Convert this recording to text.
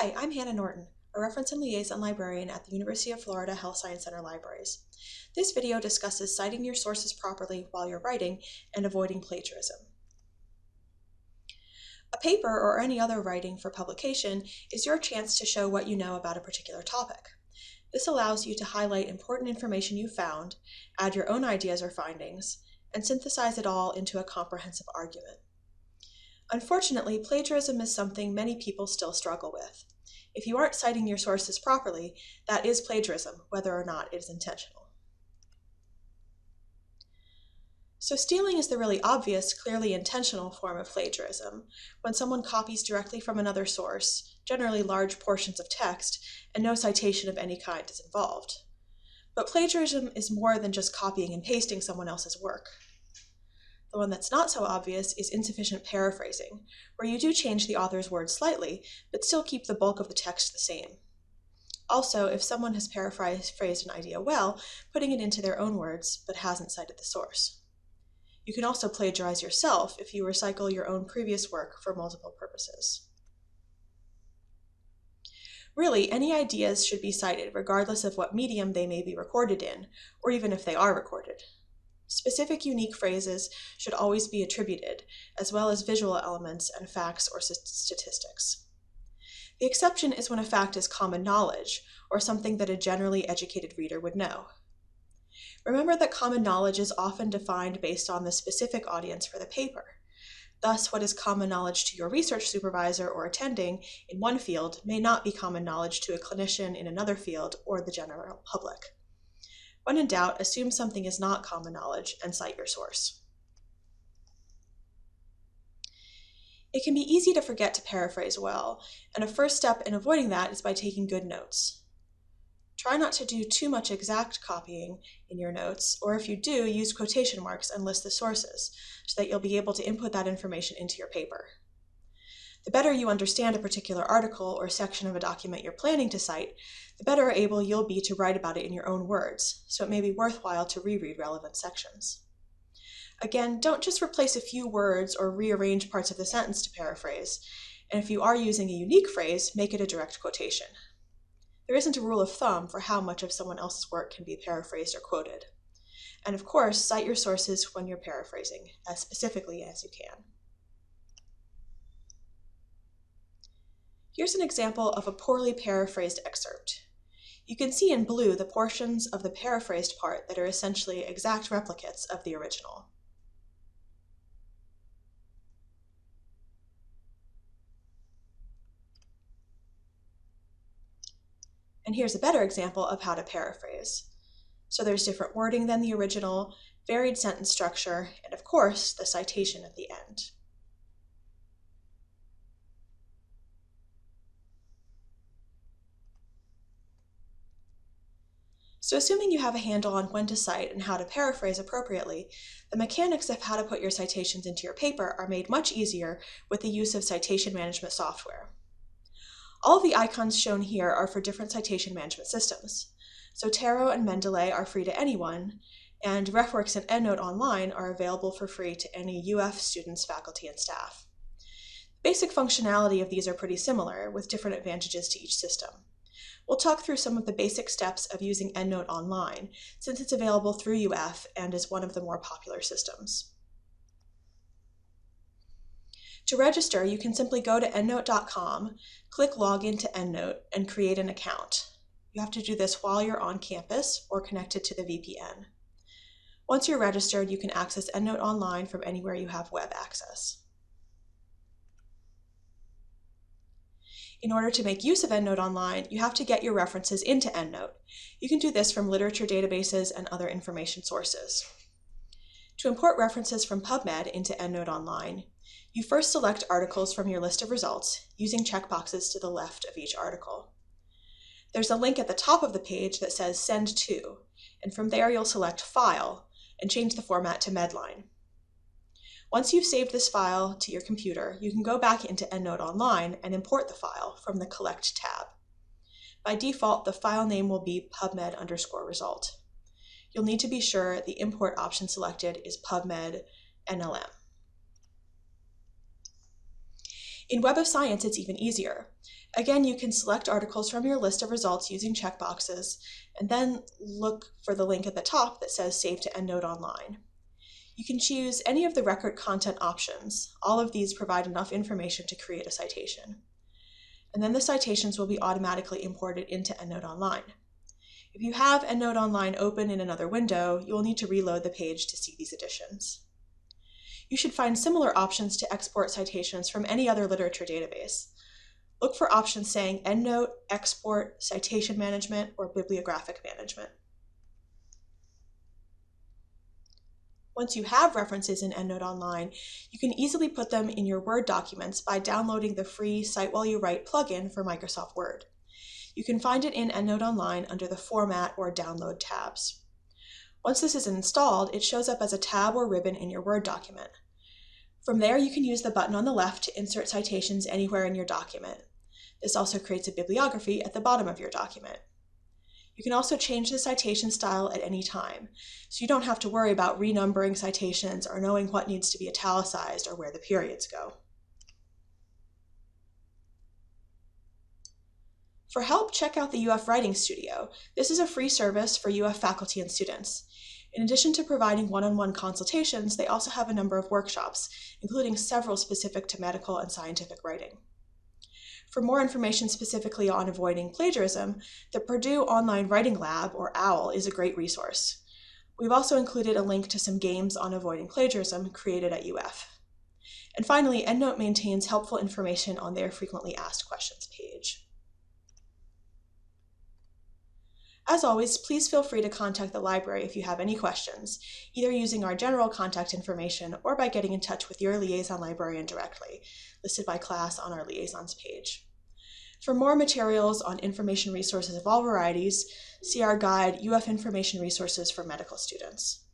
Hi, I'm Hannah Norton, a Reference and Liaison Librarian at the University of Florida Health Science Center Libraries. This video discusses citing your sources properly while you're writing and avoiding plagiarism. A paper or any other writing for publication is your chance to show what you know about a particular topic. This allows you to highlight important information you found, add your own ideas or findings, and synthesize it all into a comprehensive argument. Unfortunately, plagiarism is something many people still struggle with. If you aren't citing your sources properly, that is plagiarism, whether or not it is intentional. So stealing is the really obvious, clearly intentional form of plagiarism, when someone copies directly from another source, generally large portions of text, and no citation of any kind is involved. But plagiarism is more than just copying and pasting someone else's work. The one that's not so obvious is insufficient paraphrasing, where you do change the author's words slightly, but still keep the bulk of the text the same. Also, if someone has paraphrased an idea well, putting it into their own words, but hasn't cited the source. You can also plagiarize yourself if you recycle your own previous work for multiple purposes. Really, any ideas should be cited regardless of what medium they may be recorded in, or even if they are recorded. Specific unique phrases should always be attributed, as well as visual elements and facts or statistics. The exception is when a fact is common knowledge, or something that a generally educated reader would know. Remember that common knowledge is often defined based on the specific audience for the paper. Thus, what is common knowledge to your research supervisor or attending in one field may not be common knowledge to a clinician in another field or the general public. When in doubt, assume something is not common knowledge and cite your source. It can be easy to forget to paraphrase well, and a first step in avoiding that is by taking good notes. Try not to do too much exact copying in your notes, or if you do, use quotation marks and list the sources, so that you'll be able to input that information into your paper. The better you understand a particular article or section of a document you're planning to cite, the better able you'll be to write about it in your own words, so it may be worthwhile to reread relevant sections. Again, don't just replace a few words or rearrange parts of the sentence to paraphrase, and if you are using a unique phrase, make it a direct quotation. There isn't a rule of thumb for how much of someone else's work can be paraphrased or quoted. And of course, cite your sources when you're paraphrasing, as specifically as you can. Here's an example of a poorly paraphrased excerpt. You can see in blue the portions of the paraphrased part that are essentially exact replicates of the original. And here's a better example of how to paraphrase. So there's different wording than the original, varied sentence structure, and of course, the citation at the end. So assuming you have a handle on when to cite and how to paraphrase appropriately, the mechanics of how to put your citations into your paper are made much easier with the use of citation management software. All of the icons shown here are for different citation management systems. Zotero and Mendeley are free to anyone, and RefWorks and EndNote Online are available for free to any UF students, faculty, and staff. The basic functionality of these are pretty similar, with different advantages to each system. We'll talk through some of the basic steps of using EndNote Online, since it's available through UF and is one of the more popular systems. To register, you can simply go to endnote.com, click Login to EndNote, and create an account. You have to do this while you're on campus or connected to the VPN. Once you're registered, you can access EndNote Online from anywhere you have web access. In order to make use of EndNote Online, you have to get your references into EndNote. You can do this from literature databases and other information sources. To import references from PubMed into EndNote Online, you first select articles from your list of results, using checkboxes to the left of each article. There's a link at the top of the page that says Send To, and from there you'll select File and change the format to Medline. Once you've saved this file to your computer, you can go back into EndNote Online and import the file from the Collect tab. By default, the file name will be PubMed_result. You'll need to be sure the import option selected is PubMed NLM. In Web of Science, it's even easier. Again, you can select articles from your list of results using checkboxes, and then look for the link at the top that says Save to EndNote Online. You can choose any of the record content options. All of these provide enough information to create a citation. And then the citations will be automatically imported into EndNote Online. If you have EndNote Online open in another window, you will need to reload the page to see these additions. You should find similar options to export citations from any other literature database. Look for options saying EndNote, Export, Citation Management, or Bibliographic Management. Once you have references in EndNote Online, you can easily put them in your Word documents by downloading the free Cite While You Write plugin for Microsoft Word. You can find it in EndNote Online under the Format or Download tabs. Once this is installed, it shows up as a tab or ribbon in your Word document. From there, you can use the button on the left to insert citations anywhere in your document. This also creates a bibliography at the bottom of your document. You can also change the citation style at any time, so you don't have to worry about renumbering citations or knowing what needs to be italicized or where the periods go. For help, check out the UF Writing Studio. This is a free service for UF faculty and students. In addition to providing one-on-one consultations, they also have a number of workshops, including several specific to medical and scientific writing. For more information specifically on avoiding plagiarism, the Purdue Online Writing Lab, or OWL, is a great resource. We've also included a link to some games on avoiding plagiarism created at UF. And finally, EndNote maintains helpful information on their frequently asked questions page. As always, please feel free to contact the library if you have any questions, either using our general contact information or by getting in touch with your liaison librarian directly, listed by class on our liaisons page. For more materials on information resources of all varieties, see our guide, UF Information Resources for Medical Students.